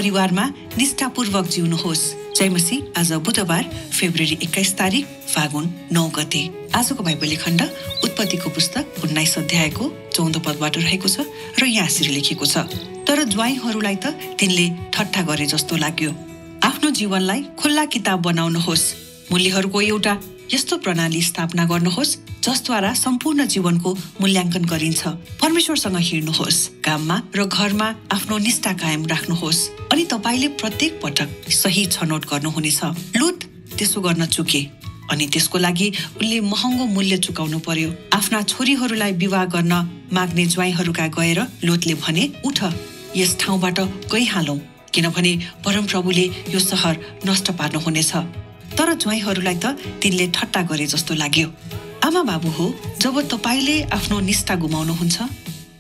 परिवारमा निष्ठापूर्वक जिउनुहोस्। जय मसीह। आज बुधबार फेब्रुअरी 21 तारिक फागुन 9 गते। आजको बाइबल खण्ड उत्पत्तिको पुस्तक 19 अध्यायको 14 पदबाट रहेको छ र यहाँ यसरी लेखिएको छ, तर ज्वाइँहरूलाई त तिनले ठट्टा गरे जस्तो लाग्यो। आफ्नो जीवनलाई खुल्ला किताब बनाउनुहोस्। मूल्यहरूको एउटा यस्तो प्रणाली स्थापना गर्नुहोस् जसद्वारा सम्पूर्ण जीवनको मूल्याङ्कन गरिन्छ। परमेश्वरसँग हिँड्नुहोस्, काममा र घरमा आफ्नो निष्ठा कायम राख्नुहोस् अनि तपाईले प्रत्येक पटक सही छनौट गर्नुहुनेछ। लुत त्यसो गर्न चुके अनि त्यसको लागि उनले महँगो मूल्य चुकाउनु पर्यो। आफ्ना छोरीहरूलाई विवाह गर्न माग्ने ज्वाइँहरूका गएर लोतले भने, उठ, यस ठाउँबाट गइहालौं, किनभने परमप्रभुले यो शहर नष्ट पार्नुहुनेछ। तर ज्वाइँहरूलाई त तिनले ठट्टा गरे जस्तो लाग्यो। आमा बाबु हो, जब तपाईले आफ्नो निष्ठा गुमाउनुहुन्छ,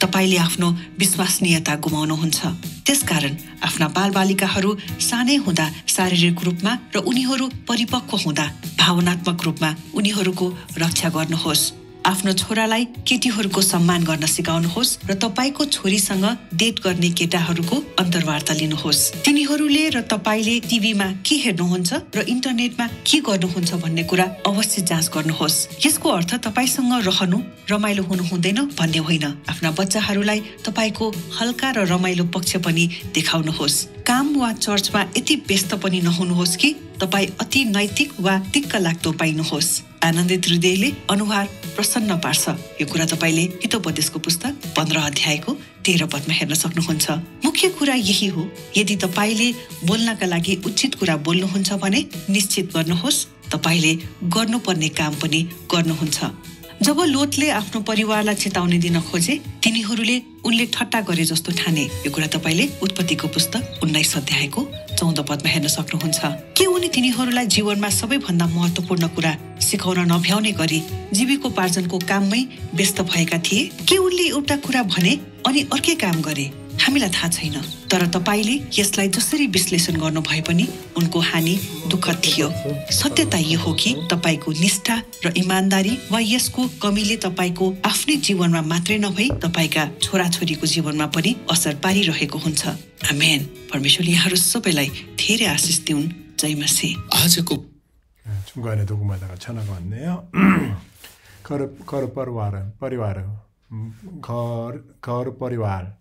तपाईले आफ्नो विश्वसनीयता गुमाउनुहुन्छ। त्यसकारण आफ्ना बालबालिकाहरू सानै हुँदा शारीरिक रूपमा र उनीहरू परिपक्व हुँदा भावनात्मक रूपमा उनीहरूको रक्षा गर्नुहोस्। आफ्नो छोरालाई केटीहरूको सम्मान गर्न सिकाउनुहोस् र तपाईको छोरीसँग डेट गर्ने केटाहरूको अन्तर्वार्ता लिनुहोस्। तिनीहरूले र तपाईले टिभीमा के हेर्नुहुन्छ र इन्टरनेटमा के गर्नुहुन्छ भन्ने कुरा अवश्य जाँच गर्नुहोस्। यसको अर्थ तपाईसँग रहनु रमाइलो हुनु हुँदैन भन्ने होइन। आफ्ना बच्चाहरूलाई तपाईको हल्का र रमाइलो पक्ष पनि देखाउनुहोस्। काम वा चर्चमा यति व्यस्त पनि नहुनुहोस् कि तपाई अति नैतिक वा दिक्क लाग्दो पाइनुहोस्। आनन्दित हृदयले अनुहार प्रसन्न पार्छ। यो कुरा तपाईले हितोपदेशको पुस्तक 15 अध्यायको 13 पदमा हेर्न सक्नुहुन्छ। मुख्य कुरा यही हो, यदि तपाईले बोल्नका लागि उचित कुरा बोल्नुहुन्छ भने निश्चित गर्नुहोस् तपाईले गर्नुपर्ने काम पनि गर्नुहुन्छ। जब लोतले आफ्नो परिवारलाई चेतावनी दिन खोजे, तिनीहरूले उनले ठट्टा गरे जस्तो ठाने। यो कुरा तपाईले उत्पत्तिको पुस्तक 19 अध्यायको 14 पदमा हेर्न सक्नुहुन्छ। के उनी तिनीहरूलाई जीवनमा सबैभन्दा महत्त्वपूर्ण कुरा सिकाउन नभ्याउने गरी जीविकोपार्जनको काममै व्यस्त भएका थिए? के उनले एउटा कुरा भने अनि अर्कै काम गरे? हामीलाई थाहा छैन। तर तपाईले यसलाई जसरी विश्लेषण गर्नु भए पनि उनको हानि दुःखद थियो। सत्यता यो हो कि तपाईको निष्ठा र इमानदारी वा यसको कमीले तपाईको आफ्नै जीवनमा मात्रै नभई तपाईका छोराछोरीको जीवनमा पनि असर पारिरहेको हुन्छ। आमेन। परमेश्वरले यहाँहरू सबैलाई धेरै आशिष दिउन्। जय मसीह. 아직도 중간에 녹음하다가 전화가 왔네요. 거르 परिवार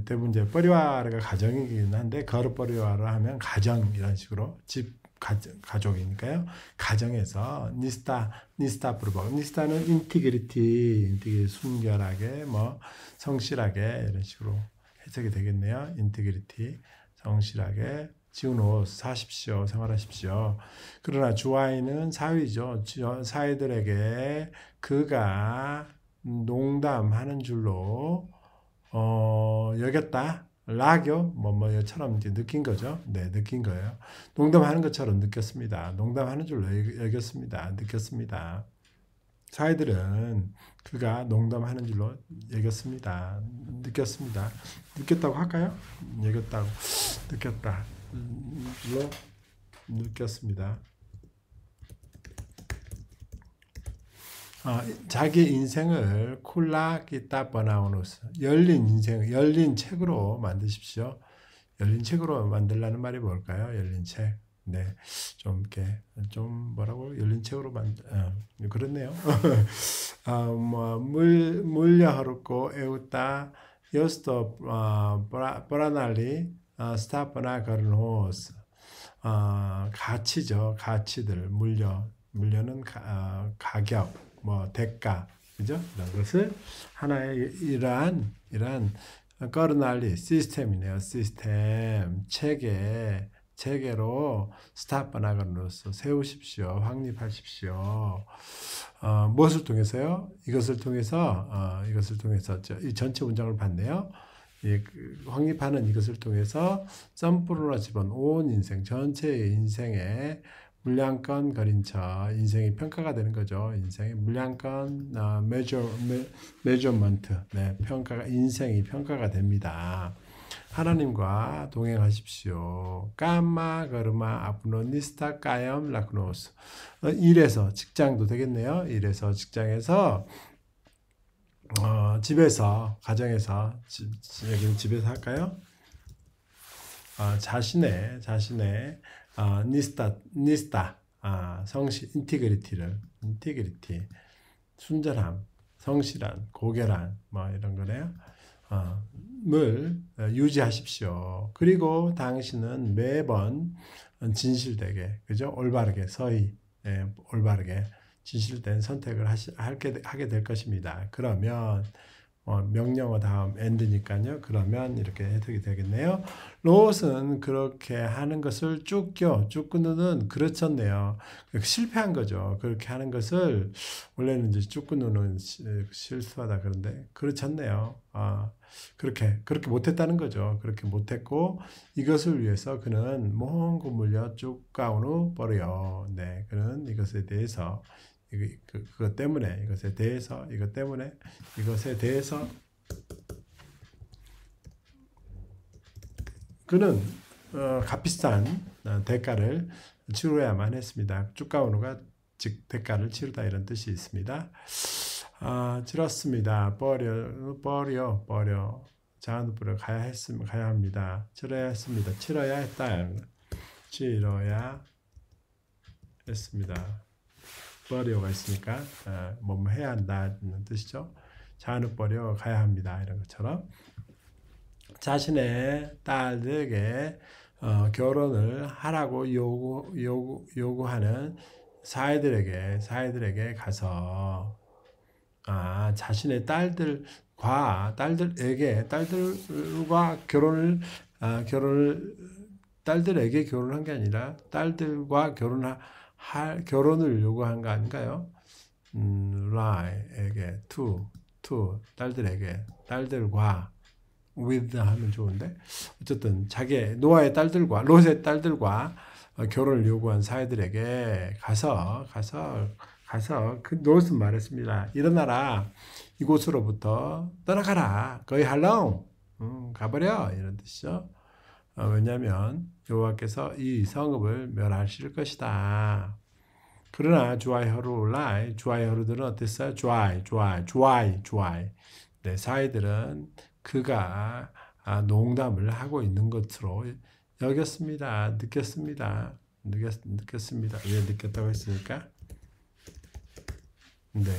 대부분 이제 परिवार가 가정이긴 한데 거르 परिवार 하면 가정 이런 식으로 집 가족이니까요. 가정에서 니스타 부르버. 니스타는 인티그리티 순결하게 성실하게 이런 식으로 해석이 되겠네요. 인티그리티 성실하게 지우노 사십시오. 생활하십시오. 그러나 주와이는 사위죠. 사위들에게 그가 농담하는 줄로 여겼다. 라교 뭐처럼 이제 느낀 거죠. 네, 느낀 거예요. 농담하는 것처럼 느꼈습니다. 농담하는 줄로 여겼습니다. 느꼈습니다. 사위들은 그가 농담하는 줄로 여겼습니다. 느꼈습니다. 느꼈다고 할까요? 여겼다고 느꼈다. 로 느꼈습니다. 자기 인생을 쿨라 기타 버나우노스 열린 책으로 만드십시오. 열린 책으로 만들라는 말이 뭘까요? 열린 책. 네, 좀 이렇게 좀 뭐라고 열린 책으로 그렇네요. 물려하르고 에우타 요스토 브라날리 스타퍼나 거르노스 가치죠. 가치들 물려는 가격 대가 그죠? 이런 것을 하나의 이러한 거르날리 시스템이네요. 시스템 체계로 스타퍼나 거르노스 세우십시오. 확립하십시오. 무엇을 통해서요? 이것을 통해서 이 전체 문장을 봤네요. 확립하는 이것을 통해서 썸프로나 집은 온 인생, 전체의 인생의 물량권 거린처, 인생이 평가가 되는 거죠. 인생의 물량권, measurement, 네, 인생이 평가가 됩니다. 하나님과 동행하십시오. 까마 거르마 아프노니스타 까염 라크노스. 일에서 직장도 되겠네요. 일에서 직장에서 집에서 가정에서 집에서 할까요? 자신의 니스타 성실 인티그리티 순전함, 성실한, 고결한 뭐 이런 거네요. 을 유지하십시오. 그리고 당신은 매번 진실되게, 그죠? 올바르게 서희, 올바르게 진실된 선택을 하게 될 것입니다. 그러면 명령어 다음 end니까요. 그러면 이렇게 해석이 되겠네요. 롯은 그렇게 하는 것을 쭉 끊는 그렇잖네요. 실패한 거죠. 그렇게 하는 것을 원래는 이제 쭉 끊는 실수하다 그런데 그렇잖네요. 그렇게 못했다는 거죠. 그렇게 못했고 이것을 위해서 그는 몽고 물려 쭉 가오누 버려. 네, 그는 이것에 대해서 이것 때문에 이것에 대해서 그는 값비싼 대가를 치러야만 했습니다. 쭈까우누가 즉 대가를 치르다 이런 뜻이 있습니다. 치렀습니다. 버려 자한부를 가야 합니다. 치러야 했습니다. 버려가 있으니까 뭐 해야 한다는 뜻이죠. 자한을 버려 가야 합니다. 이런 것처럼 자신의 딸들에게 결혼을 하라고 요구하는 사이들에게 가서 자신의 딸들과 딸들에게 결혼한 게 아니라 딸들과 결혼을 요구한 거 아닌가요? 라에게 딸들과 with 하면 좋은데 어쨌든 노아의 딸들과 롯의 딸들과 결혼을 요구한 사이들에게 가서 그 롯은 말했습니다. 일어나라, 이곳으로부터 떠나가라, 거의 할롱 가버려 이런 뜻이죠. 왜냐하면 여호와께서 이 성읍을 멸하실 것이다. 그러나 주아이허루들은 어땠어요? 주아이. 네, 사이들은 그가 농담을 하고 있는 것으로 느꼈습니다. 왜 느꼈다고 했습니까? 네.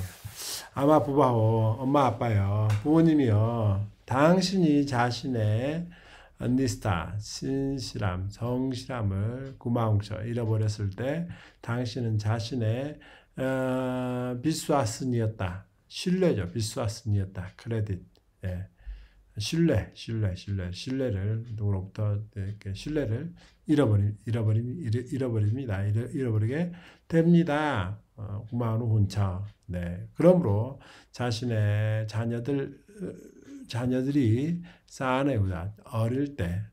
아마 부바오, 엄마 아빠요, 부모님이요, 당신이 자신의 니스타, 신실함, 성실함을 구마웅쳐 잃어버렸을 때 당신은 자신의 비스와슨이었다. 신뢰죠. 비스와슨이었다. 크레딧. 예. 신뢰를 누구로부터 이렇게 신뢰를 잃어버리게 됩니다. 구마우는 혼자. 네. 그러므로 자신의 자녀들이 사네우다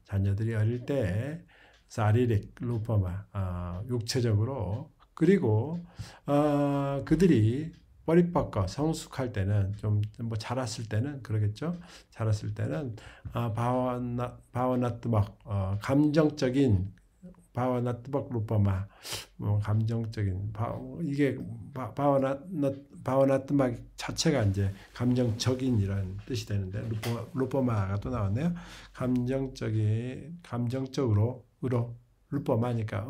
자녀들이 어릴 때 사리릭 루퍼마 육체적으로 그리고 그들이 뿌리뻗고 성숙할 때는 좀 뭐 자랐을 때는 그러겠죠. 자랐을 때는 바와나트박 감정적인 바와나트박 루퍼마 감정적인 이게 바와나트박 자체가 이제 감정적인 이런 뜻이 되는데 루퍼마가 또 나왔네요. 감정적으로 루퍼마니까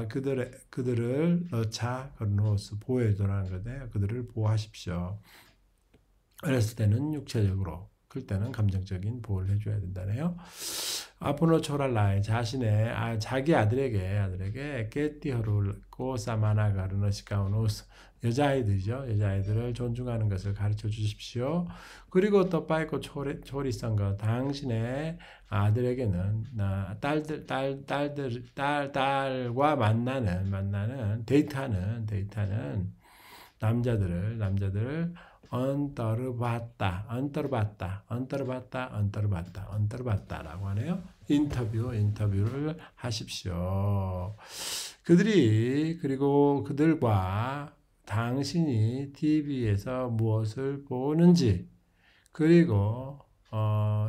그들을 넣자 그노스 보호해줘라는 건데 그들을 보호하십시오. 어렸을 때는 육체적으로, 클 때는 감정적인 보호를 해줘야 된다네요. 아포노 초랄라이 자기 아들에게 깨띠허를 꼬사마나가르너시카우노스 여자아이들이죠. 여자아이들을 존중하는 것을 가르쳐 주십시오. 그리고 또 빠이코 초리성거 당신의 아들에게는 딸과 만나는 데이트하는 남자들을 언떠르봤다라고 하네요. 인터뷰를 하십시오. 그리고 그들과 당신이 TV에서 무엇을 보는지, 그리고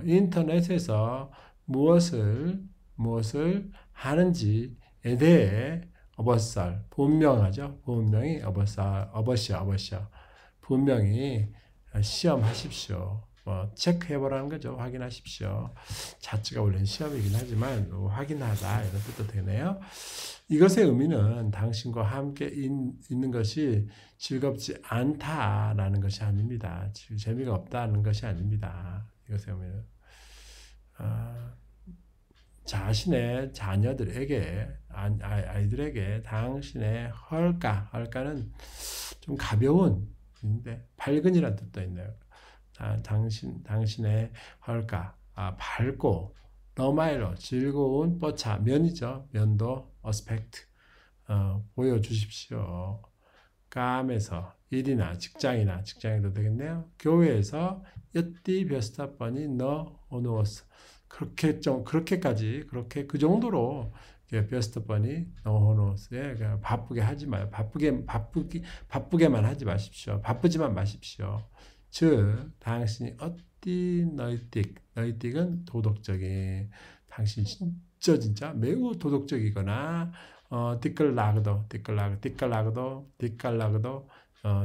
인터넷에서 무엇을 하는지에 대해 분명히 시험하십시오. 체크해보라는 거죠. 확인하십시오. 자체가 원래는 시험이긴 하지만 확인하다 이런 뜻도 되네요. 이것의 의미는 당신과 함께 있는 것이 즐겁지 않다라는 것이 아닙니다. 재미가 없다는 것이 아닙니다. 이것의 의미는 자신의 자녀들에게 아이들에게 당신의 헐가는 좀 가벼운인데 밝은이라는 뜻도 있네요. 당신의 헐가 밝고 너마일로 즐거운 뽀차 면이죠. 면도 어스펙트 보여주십시오. 감에서 일이나 직장에도 되겠네요. 교회에서 여띠 벼스타번이 너 오누어스 그렇게까지 그 정도로 벼스타번이 너 오누어스에 바쁘게 하지 마요. 바쁘게만 하지 마십시오. 바쁘지만 마십시오. 즉 당신이 어디 너희틱은 도덕적인 당신 진짜 매우 도덕적이거나 띠끌라그도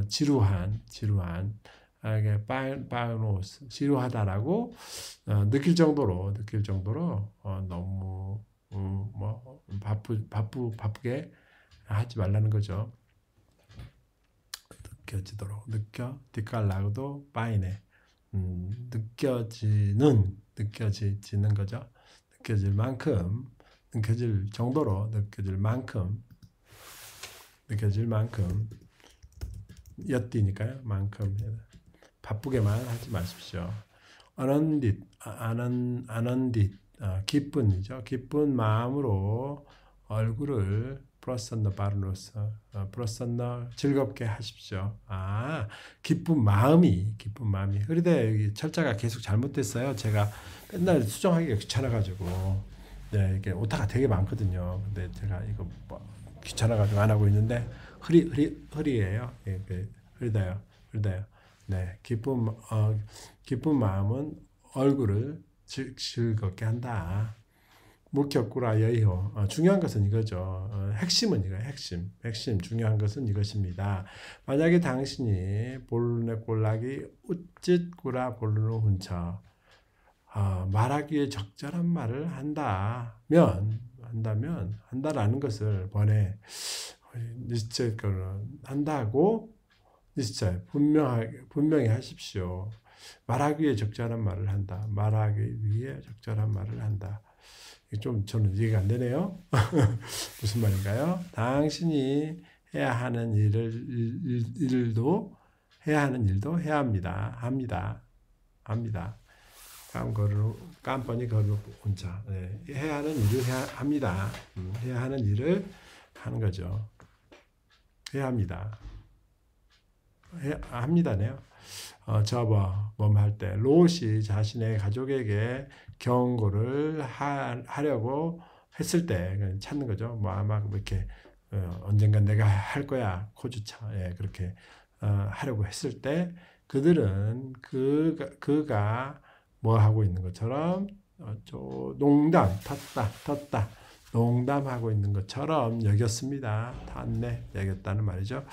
지루한 빠노스 지루하다라고 느낄 정도로 너무 바쁘게 하지 말라는 거죠. 띠깔라고도 빠이네 느껴지는 거죠. 느껴질 만큼 엿띠니까요. 만큼 바쁘게만 하지 마십시오. 아넌딧 기쁜이죠. 기쁜 마음으로 얼굴을 프로선너 바르노스 프로선너 즐겁게 하십시오. 기쁜 마음이 그런데 철자가 계속 잘못됐어요. 제가 맨날 수정하기가 귀찮아가지고 이게 오타가 되게 많거든요. 근데 제가 이거 귀찮아가지고 안 하고 있는데 흐리예요. 흐리다요. 네, 기쁜 마음은 얼굴을 즐겁게 한다. 무격구라 여의호. 중요한 것은 이거죠. 핵심은 이거예요. 핵심 중요한 것은 이것입니다. 만약에 당신이 볼루네 꼴락이 우짓구라 볼루노 훈처 말하기에 적절한 말을 한다라는 것을 번에 니스체 한다고 니스체 분명히 하십시오. 말하기 위해 적절한 말을 한다. 저는 이해가 안 되네요. 무슨 말인가요? 당신이 해야 하는 일도 해야 합니다. 깜번이 거르 혼자. 해야 하는 일을 합니다. 해야 하는 일을 하는 거죠. 해야 합니다. 합니다네요. 할 때 롯이 자신의 가족에게 경고를 하려고 했을 때 찾는 거죠. 막 이렇게 언젠간 내가 할 거야 코주차 그렇게 하려고 했을 때 그들은 그가 뭐 하고 있는 것처럼 텄다 농담하고 있는 것처럼 여겼습니다. 여겼다는 말이죠.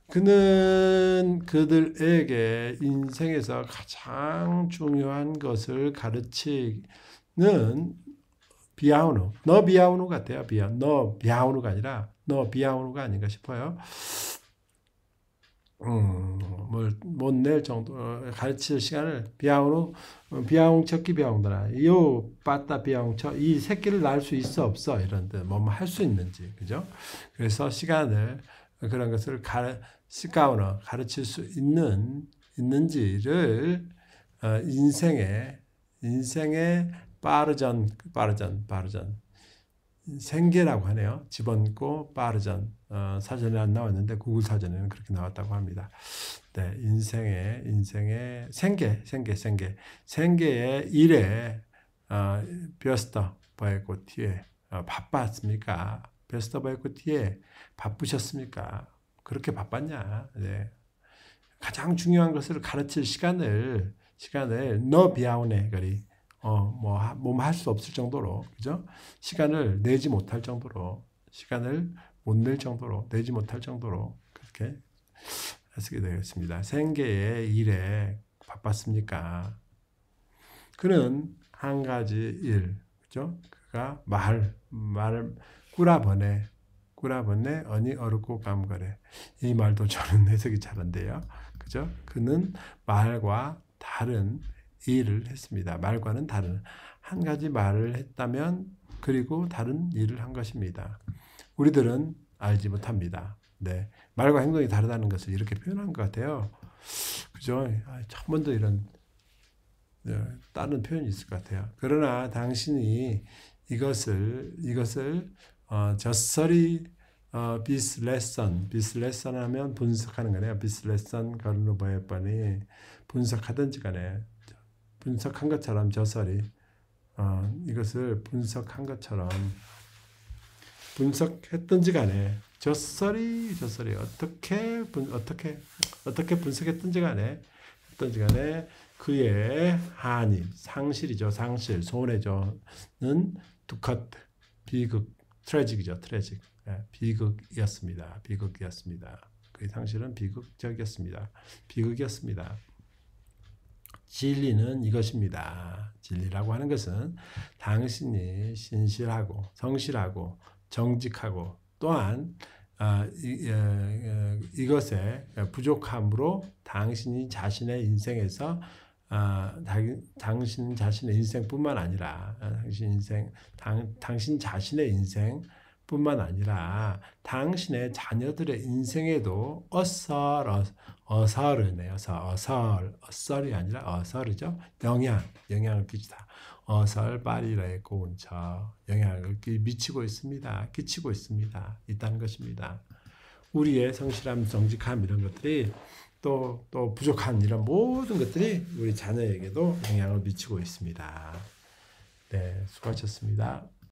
그는 그들에게 인생에서 가장 중요한 것을 가르치는 비아우누. 너 비아우누 같아요. 너 비아우누가 아니라 너 비아우누가 아닌가 싶어요. 못 낼 정도 가르칠 시간을 비아웅척기 비아웅더라. 요 빠따 비아웅처 이 새끼를 낳을 수 있어 없어 이런 데 뭐 할 수 있는지 그죠? 그래서 시간을 그런 것을 가르칠 수 있는지를 인생의 빠르전 생계라고 하네요. 집어넣고 빠르전 사전에 안 나왔는데 구글 사전에는 그렇게 나왔다고 합니다. 네, 인생의 생계의 일에 벼스터 바이고티에 바빴습니까? 벼스터 바이고티에 바쁘셨습니까? 그렇게 바빴냐? 네. 가장 중요한 것을 가르칠 시간을 너 비아오네 거리 몸 할 수 없을 정도로 그죠? 시간을 내지 못할 정도로 내지 못할 정도로 그렇게 쓰게 되겠습니다. 생계의 일에 바빴습니까? 그는 한 가지 일, 그죠? 그가 꾸라보네 어니 어르고 감거래. 이 말도 저는 해석이 잘 안 돼요. 그죠? 그는 말과 다른 일을 했습니다. 말과는 다른 한 가지 말을 했다면 그리고 다른 일을 한 것입니다. 우리들은 알지 못합니다. 네, 말과 행동이 다르다는 것을 이렇게 표현한 것 같아요. 그죠? 처음 번도 이런 다른 표현이 있을 것 같아요. 그러나 당신이 이것을 젖설이 비슬레선 하면 분석하는 거네요. 비슬레선 가르노 바에빠니 분석하든지 간에 분석한 것처럼 젖설이 이것을 분석한 것처럼 분석했든지 간에 젖설이 어떻게 분석했든지 간에 그의 한이 상실이죠. 상실 손해죠는 두컷 비극 트래직이죠. 트래직 비극이었습니다. 그의 상실은 비극적이었습니다. 비극이었습니다. 진리는 이것입니다. 진리라고 하는 것은 당신이 신실하고 성실하고 정직하고 또한 이것의 부족함으로 당신이 자신의 인생에서 당신 자신의 인생뿐만 아니라 당신 자신의 인생뿐만 아니라 당신의 자녀들의 인생에도 어설이 아니라 어설이죠. 영향을 끼치다. 어설 파리라의 고운처 영향을 끼치고 있습니다. 있다는 것입니다. 우리의 성실함, 정직함 이런 것들이 또 부족한 이런 모든 것들이 우리 자녀에게도 영향을 미치고 있습니다. 네, 수고하셨습니다.